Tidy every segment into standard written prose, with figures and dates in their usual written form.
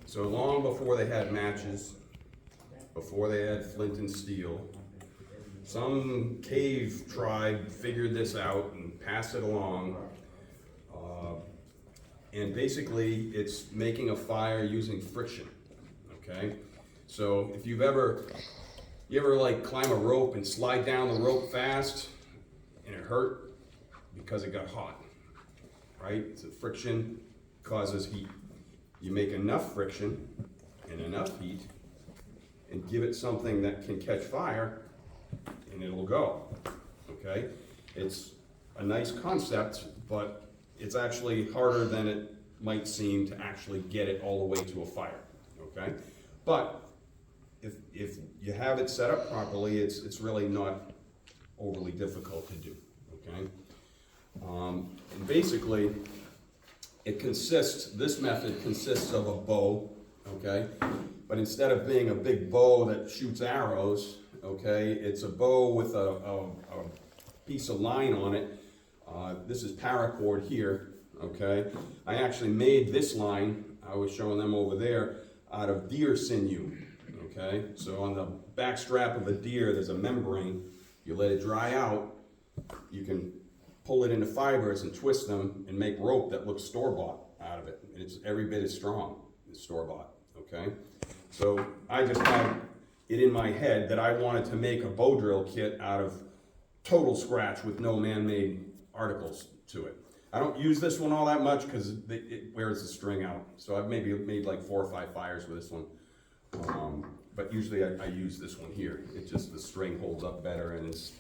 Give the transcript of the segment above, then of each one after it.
So long before they had matches, before they had flint and steel, some cave tribe figured this out and passed it along. And basically, it's making a fire using friction, okay? So if you ever like climb a rope and slide down the rope fast and it hurt because it got hot, right? So friction causes heat. You make enough friction and enough heat and give it something that can catch fire and it'll go, okay? It's a nice concept, but it's actually harder than it might seem to actually get it all the way to a fire, okay? But if you have it set up properly, it's really not overly difficult to do, okay? And basically, this method consists of a bow, okay? But instead of being a big bow that shoots arrows, okay, it's a bow with a piece of line on it. This is paracord here, okay? I actually made this line, I was showing them over there, out of deer sinew, okay? So on the back strap of a deer, there's a membrane. You let it dry out, you can pull it into fibers and twist them and make rope that looks store-bought out of it. It's every bit as strong as store-bought, okay? So I just had it in my head that I wanted to make a bow drill kit out of total scratch with no man-made articles to it. I don't use this one all that much because it wears the string out. So I've maybe made like 4 or 5 fires with this one. But usually I use this one here. It just, the string holds up better and it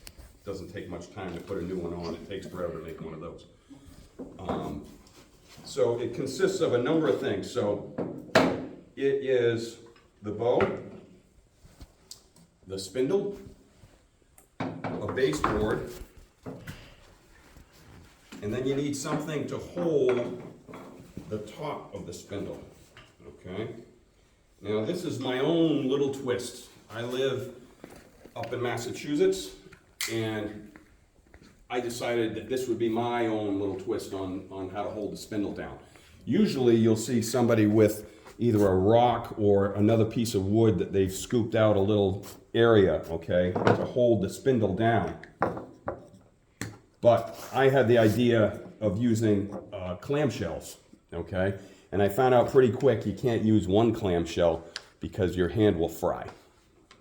doesn't take much time to put a new one on. It takes forever to make one of those. So it consists of a number of things. So it is the bow, the spindle, a baseboard, and then you need something to hold the top of the spindle, okay? Now this is my own little twist. I live up in Massachusetts, and I decided that this would be my own little twist on how to hold the spindle down. Usually you'll see somebody with either a rock or another piece of wood that they've scooped out a little area, okay, to hold the spindle down. But I had the idea of using clamshells, okay? And I found out pretty quick you can't use one clamshell because your hand will fry,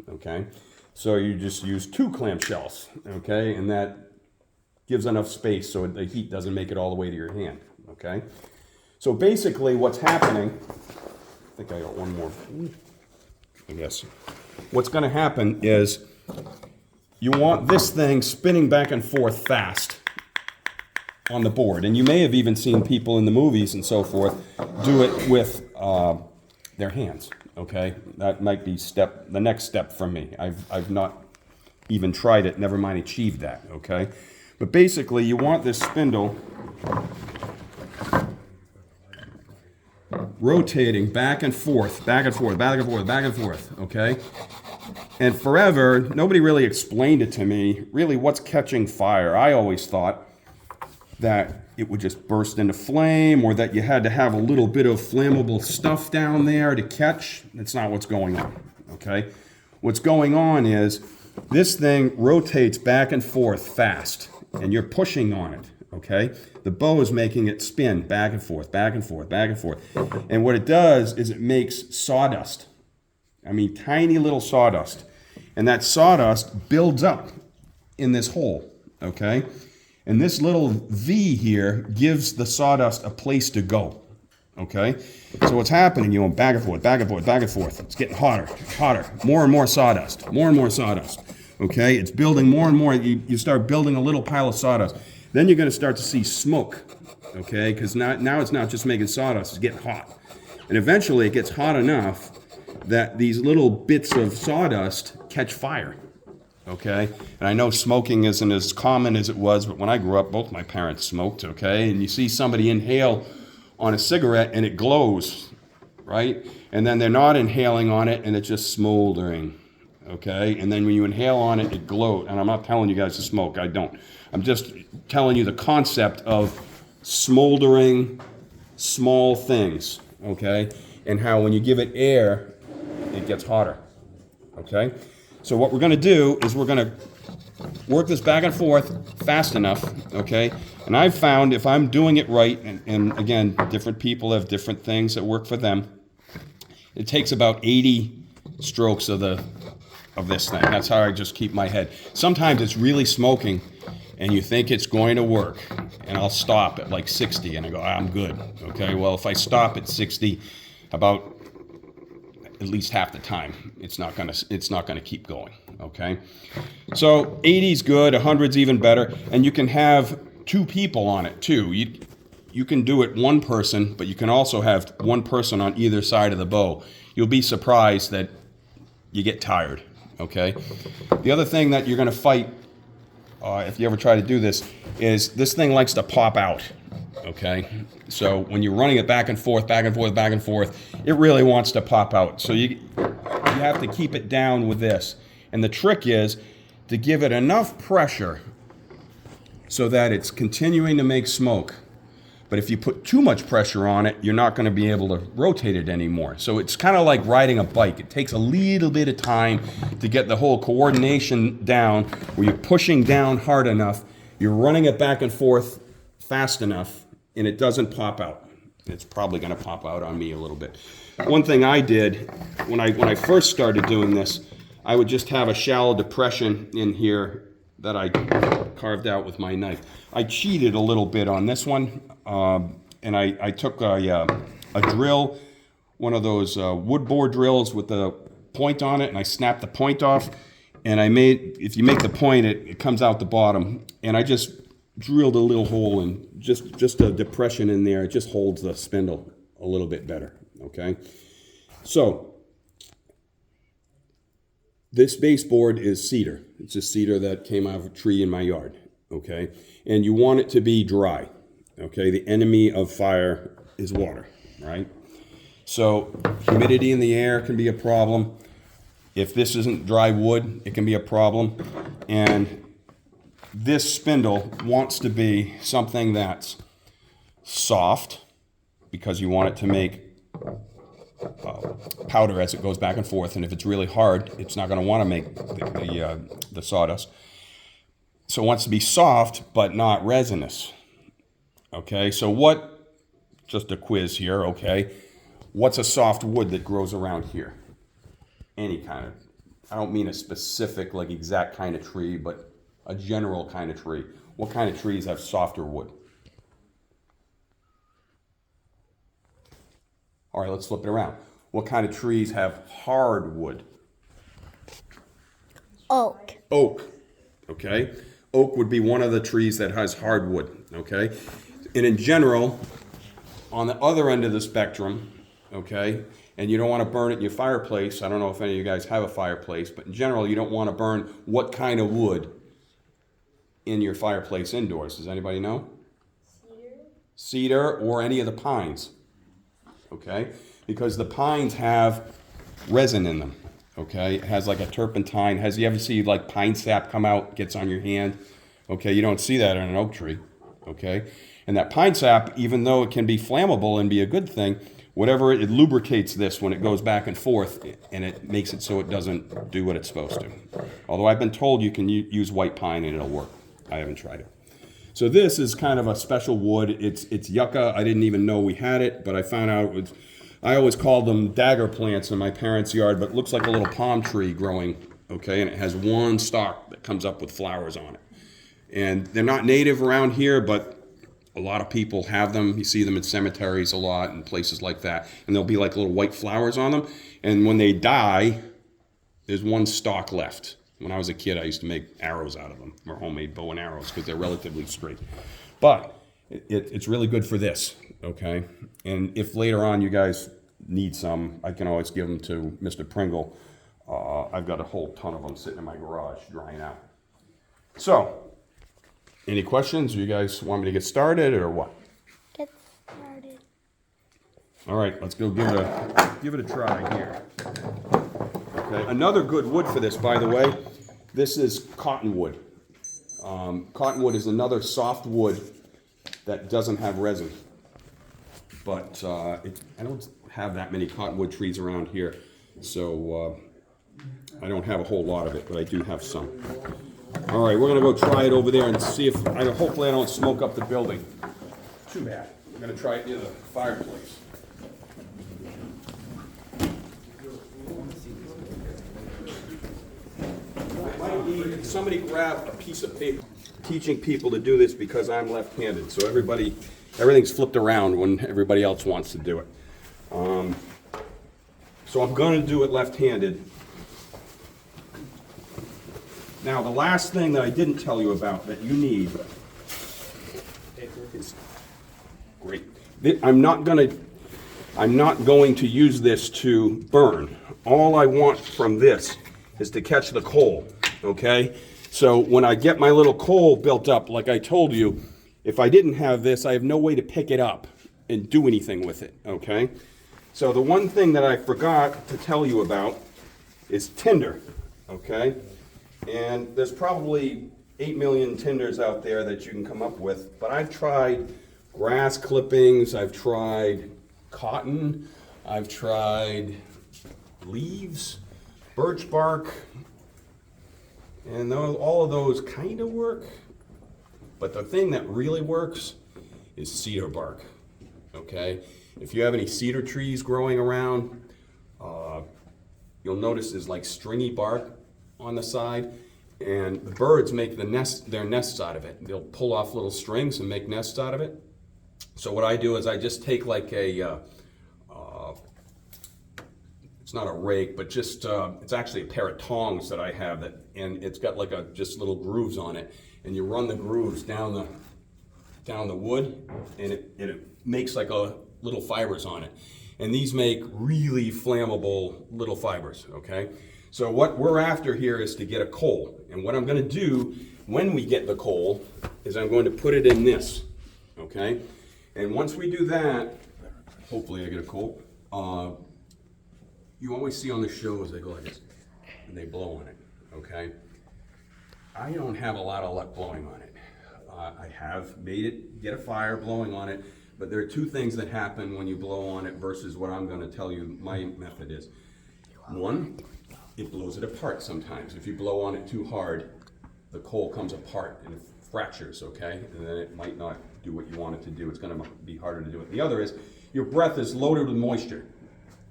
okay? So you just use 2 clamshells, okay? And that gives enough space so the heat doesn't make it all the way to your hand, okay? So basically what's happening, I think I got one more, I guess. What's gonna happen is you want this thing spinning back and forth fast on the board. And you may have even seen people in the movies and so forth do it with their hands, okay? That might be the next step for me. I've not even tried it, never mind achieved that, okay? But basically you want this spindle rotating back and forth, back and forth, back and forth, back and forth, okay? And forever, nobody really explained it to me, really what's catching fire. I always thought that it would just burst into flame or that you had to have a little bit of flammable stuff down there to catch. That's not what's going on, okay? What's going on is this thing rotates back and forth fast and you're pushing on it, okay? The bow is making it spin back and forth, back and forth, back and forth. And what it does is it makes sawdust. I mean, tiny little sawdust. And that sawdust builds up in this hole, okay? And this little V here gives the sawdust a place to go, okay? So what's happening, you're going back and forth, back and forth, back and forth. It's getting hotter, hotter, more and more sawdust, more and more sawdust, okay? It's building more and more. You start building a little pile of sawdust. Then you're going to start to see smoke, okay? Because now it's not just making sawdust, it's getting hot. And eventually it gets hot enough that these little bits of sawdust catch fire, okay? And I know smoking isn't as common as it was, but when I grew up, both my parents smoked, okay? And you see somebody inhale on a cigarette and it glows, right? And then they're not inhaling on it and it's just smoldering, okay? And then when you inhale on it, it glows. And I'm not telling you guys to smoke, I don't. I'm just telling you the concept of smoldering small things, okay? And how when you give it air, it gets hotter, okay? So what we're gonna do is we're gonna work this back and forth fast enough, okay? And I've found if I'm doing it right, and again, different people have different things that work for them, it takes about 80 strokes of this thing. That's how I just keep my head. Sometimes it's really smoking, and you think it's going to work, and I'll stop at like 60, and I go, I'm good, okay? Well, if I stop at 60, about at least half the time, it's not gonna keep going, okay? So 80's good, 100's even better, and you can have 2 people on it too. You can do it one person, but you can also have one person on either side of the bow. You'll be surprised that you get tired, okay? The other thing that you're gonna fight, if you ever try to do this, is this thing likes to pop out, okay? So when you're running it back and forth, back and forth, back and forth, it really wants to pop out. So you have to keep it down with this. And the trick is to give it enough pressure so that it's continuing to make smoke. But if you put too much pressure on it, you're not going to be able to rotate it anymore. So it's kind of like riding a bike. It takes a little bit of time to get the whole coordination down, where you're pushing down hard enough, you're running it back and forth fast enough, and it doesn't pop out. It's probably going to pop out on me a little bit. One thing I did when I first started doing this, I would just have a shallow depression in here that I carved out with my knife. I cheated a little bit on this one, and I took a drill, one of those wood bore drills with the point on it, and I snapped the point off, and if you make the point, it comes out the bottom, and I just drilled a little hole and just a depression in there. It just holds the spindle a little bit better, okay? So this baseboard is cedar. It's a cedar that came out of a tree in my yard, okay? And you want it to be dry, okay? The enemy of fire is water, right? So humidity in the air can be a problem. If this isn't dry wood, it can be a problem. And this spindle wants to be something that's soft, because you want it to make powder as it goes back and forth. And if it's really hard, it's not going to want to make the sawdust. So it wants to be soft, but not resinous. Okay, so just a quiz here, okay? What's a soft wood that grows around here? Any kind of, I don't mean a specific, like exact kind of tree, but a general kind of tree. What kind of trees have softer wood? All right, let's flip it around. What kind of trees have hard wood? Oak. Oak, okay? Oak would be one of the trees that has hardwood, okay? And in general, on the other end of the spectrum, okay, and you don't want to burn it in your fireplace. I don't know if any of you guys have a fireplace, but in general, you don't want to burn what kind of wood in your fireplace indoors. Does anybody know? Cedar or any of the pines, okay? Because the pines have resin in them, okay? It has like a turpentine. You ever see like pine sap come out, gets on your hand? Okay, you don't see that on an oak tree, okay? And that pine sap, even though it can be flammable and be a good thing, whatever, it lubricates this when it goes back and forth, and it makes it so it doesn't do what it's supposed to. Although I've been told you can use white pine and it'll work. I haven't tried it. So this is kind of a special wood. It's yucca. I didn't even know we had it, but I found out I always called them dagger plants in my parents' yard, but it looks like a little palm tree growing, okay? And it has one stalk that comes up with flowers on it. And they're not native around here, but a lot of people have them. You see them in cemeteries a lot and places like that. And there'll be like little white flowers on them. And when they die, there's one stalk left. When I was a kid, I used to make arrows out of them, or homemade bow and arrows, because they're relatively straight. But it's really good for this, okay? And if later on you guys need some, I can always give them to Mr. Pringle. I've got a whole ton of them sitting in my garage drying out. So, any questions? You guys want me to get started or what? Get started. All right, let's go give it a try here. Okay. Another good wood for this, by the way, this is cottonwood. Cottonwood is another soft wood that doesn't have resin, but I don't have that many cottonwood trees around here, so I don't have a whole lot of it, but I do have some. All right, we're gonna go try it over there and see if, hopefully I don't smoke up the building. Too bad. I'm gonna try it near the fireplace. Somebody grab a piece of paper. Teaching people to do this because I'm left-handed, so everything's flipped around when everybody else wants to do it. So I'm gonna do it left-handed. Now, the last thing that I didn't tell you about that you need is, great. I'm not going to use this to burn. All I want from this is to catch the coal, okay? So when I get my little coal built up, like I told you, if I didn't have this, I have no way to pick it up and do anything with it, okay? So the one thing that I forgot to tell you about is Tinder, okay? And there's probably 8 million Tinders out there that you can come up with, but I've tried grass clippings, I've tried cotton, I've tried leaves, birch bark, and all of those kind of work, but the thing that really works is cedar bark, okay? If you have any cedar trees growing around, you'll notice there's like stringy bark on the side, and the birds make their nests out of it. They'll pull off little strings and make nests out of it. So what I do is I just take like a, it's not a rake, but just, it's actually a pair of tongs that I have and it's got like just little grooves on it. And you run the grooves down the wood, and it makes like little fibers on it. And these make really flammable little fibers, okay? So what we're after here is to get a coal. And what I'm gonna do when we get the coal is I'm going to put it in this, okay? And once we do that, hopefully I get a coal, you always see on the shows they go like this, and they blow on it, okay? I don't have a lot of luck blowing on it. I have made it get a fire blowing on it, but there are two things that happen when you blow on it versus what I'm gonna tell you my method is. One, it blows it apart sometimes. If you blow on it too hard, the coal comes apart and fractures, okay? And then it might not do what you want it to do. It's gonna be harder to do it. The other is, your breath is loaded with moisture.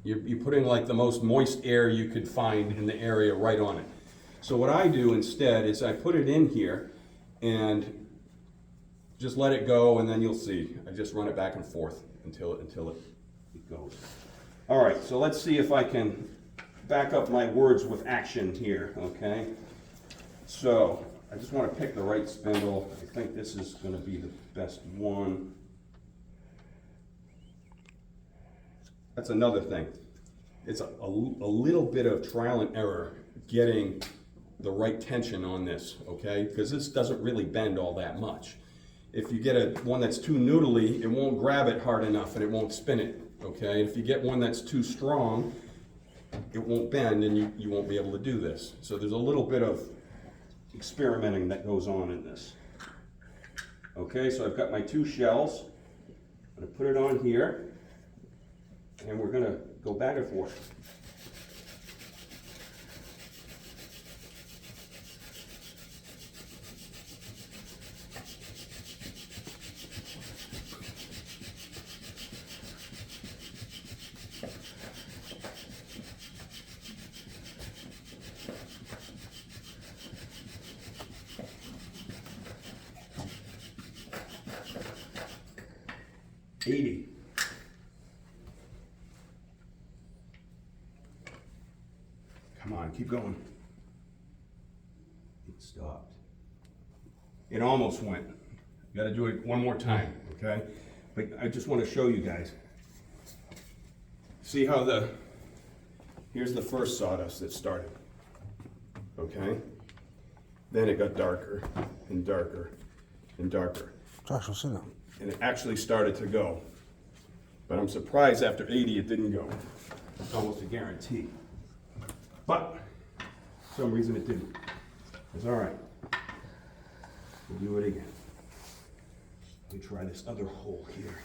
You're putting like the most moist air you could find in the area right on it. So what I do instead is I put it in here and just let it go, and then you'll see. I just run it back and forth until it goes. All right, so let's see if I can back up my words with action here, okay? So I just want to pick the right spindle. I think this is going to be the best one. That's another thing. It's a little bit of trial and error getting the right tension on this, okay? Because this doesn't really bend all that much. If you get one that's too noodly, it won't grab it hard enough and it won't spin it, okay? If you get one that's too strong, it won't bend and you won't be able to do this. So there's a little bit of experimenting that goes on in this. Okay, so I've got my two shells. I'm gonna put it on here, and we're gonna go back and forth. Come on, keep going. It stopped. It almost went. You gotta do it one more time, okay? But I just want to show you guys. See how here's the first sawdust that started, okay? Then it got darker and darker and darker. And it actually started to go. But I'm surprised after 80 it didn't go. It's almost a guarantee. But for some reason it didn't. It's all right. We'll do it again. Let me try this other hole here.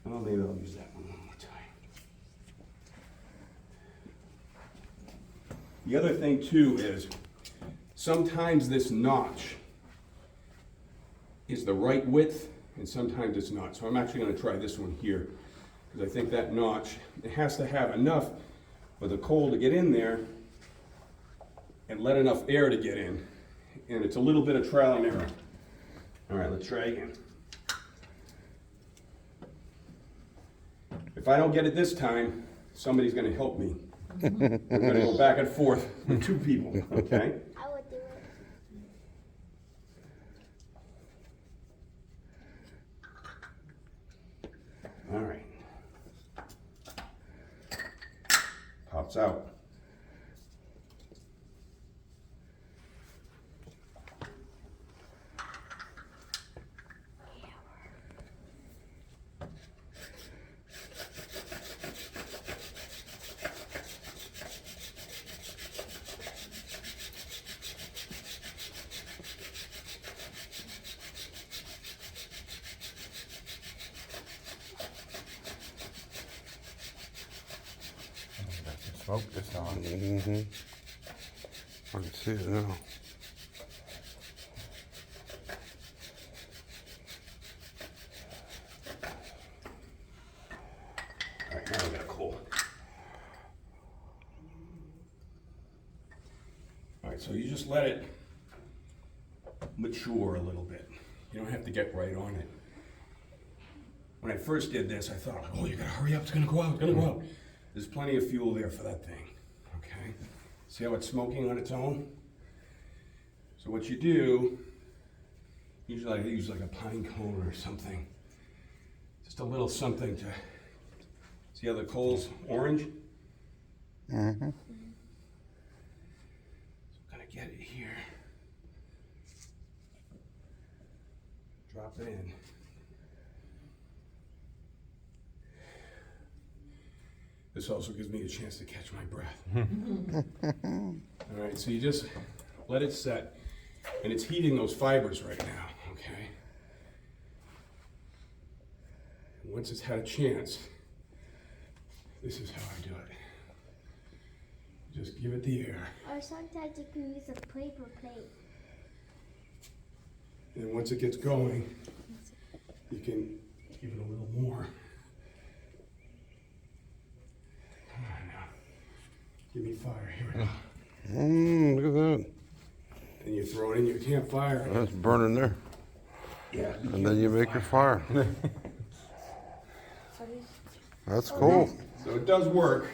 Oh, maybe I'll use that one more time. The other thing too is sometimes this notch is the right width and sometimes it's not. So I'm actually going to try this one here because I think that notch, it has to have enough for the coal to get in there and let enough air to get in. And it's a little bit of trial and error. All right, let's try again. If I don't get it this time, somebody's going to help me. We're going to go back and forth with two people, okay? I would do it. All right. Pops out. Smoke this on. Mm-hmm. I can see it now. All right, now we got a coal. All right, so you just let it mature a little bit. You don't have to get right on it. When I first did this, I thought, oh, you gotta hurry up, it's gonna go out, it's gonna go out. There's plenty of fuel there for that thing, okay? See how it's smoking on its own? So what you do, usually I use like a pine cone or something. Just a little something to, see how the coal's orange? Mm-hmm. So I'm gonna get it here. Drop it in. This also gives me a chance to catch my breath. All right, so you just let it set. And it's heating those fibers right now, okay? And once it's had a chance, this is how I do it. Just give it the air. Or sometimes you can use a paper plate. And once it gets going, you can give it a little more. Come on now. Give me fire. Here we go. Look at that. And you throw it in your campfire. That's burning there. Yeah. And then you make your fire. That's cool. So it does work.